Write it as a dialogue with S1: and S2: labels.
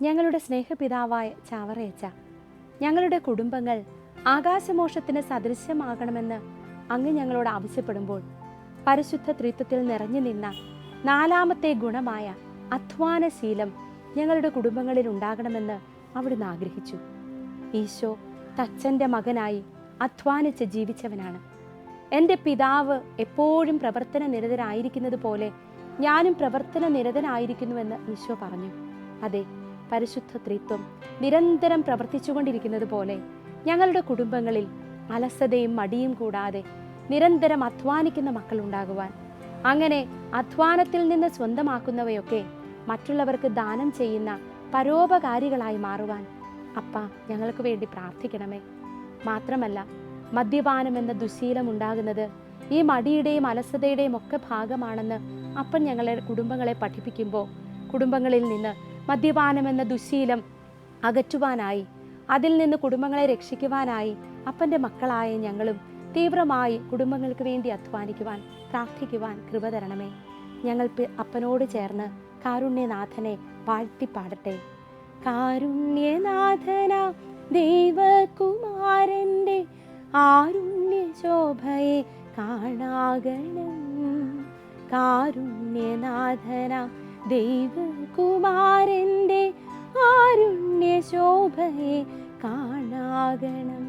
S1: ഞങ്ങളുടെ സ്നേഹപിതാവായ ചാവറയച്ച, ഞങ്ങളുടെ കുടുംബങ്ങൾ ആകാശമോക്ഷത്തിന് സദൃശ്യമാകണമെന്ന് അങ്ങ് ഞങ്ങളോട് ആവശ്യപ്പെടുമ്പോൾ പരിശുദ്ധ ത്രിത്വത്തിൽ നിറഞ്ഞു നിന്ന നാലാമത്തെ ഗുണമായ അധ്വാനശീലം ഞങ്ങളുടെ കുടുംബങ്ങളിൽ ഉണ്ടാകണമെന്ന് അവിടുന്ന് ആഗ്രഹിച്ചു. ഈശോ തച്ചൻ്റെ മകനായി അധ്വാനിച്ച് ജീവിച്ചവനാണ്. എൻ്റെ പിതാവ് എപ്പോഴും പ്രവർത്തന നിരതനായിരിക്കുന്നത് പോലെ ഞാനും പ്രവർത്തന നിരതനായിരിക്കുന്നുവെന്ന് ഈശോ പറഞ്ഞു. അതെ, പരിശുദ്ധ ത്രിത്വം നിരന്തരം പ്രവർത്തിച്ചുകൊണ്ടിരിക്കുന്നത് പോലെ ഞങ്ങളുടെ കുടുംബങ്ങളിൽ അലസതയും മടിയും കൂടാതെ നിരന്തരം അധ്വാനിക്കുന്ന മക്കളുണ്ടാകുവാൻ, അങ്ങനെ അധ്വാനത്തിൽ നിന്ന് സ്വന്തമാക്കുന്നവയൊക്കെ മറ്റുള്ളവർക്ക് ദാനം ചെയ്യുന്ന പരോപകാരികളായി മാറുവാൻ അപ്പ ഞങ്ങൾക്ക് വേണ്ടി പ്രാർത്ഥിക്കണമേ. മാത്രമല്ല, മദ്യപാനം എന്ന ദുശീലം ഉണ്ടാകുന്നത് ഈ മടിയുടെയും അലസതയുടെയും ഒക്കെ ഭാഗമാണെന്ന് അപ്പൻ ഞങ്ങളുടെ കുടുംബങ്ങളെ പഠിപ്പിക്കുമ്പോൾ കുടുംബങ്ങളിൽ നിന്ന് മദ്യപാനം എന്ന ദുശീലം അകറ്റുവാനായി, അതിൽ നിന്ന് കുടുംബങ്ങളെ രക്ഷിക്കുവാനായി അപ്പൻ്റെ മക്കളായ ഞങ്ങളും തീവ്രമായി കുടുംബങ്ങൾക്ക് വേണ്ടി അധ്വാനിക്കുവാൻ, പ്രാർത്ഥിക്കുവാൻ കൃപ തരണമേ. ഞങ്ങൾ അപ്പനോട് ചേർന്ന് കാരുണ്യനാഥനെ വാഴ്ത്തിപ്പാടട്ടെ. കാരുണ്യനാഥന ദൈവകുമാരൻ്റെ ആരുണ്യ ശോഭയെ കാണാകണം. കാരുണ്യനാഥന ദൈവകുമാരൻ്റെ ആരുണ്യ ശോഭയെ കാണാകണം.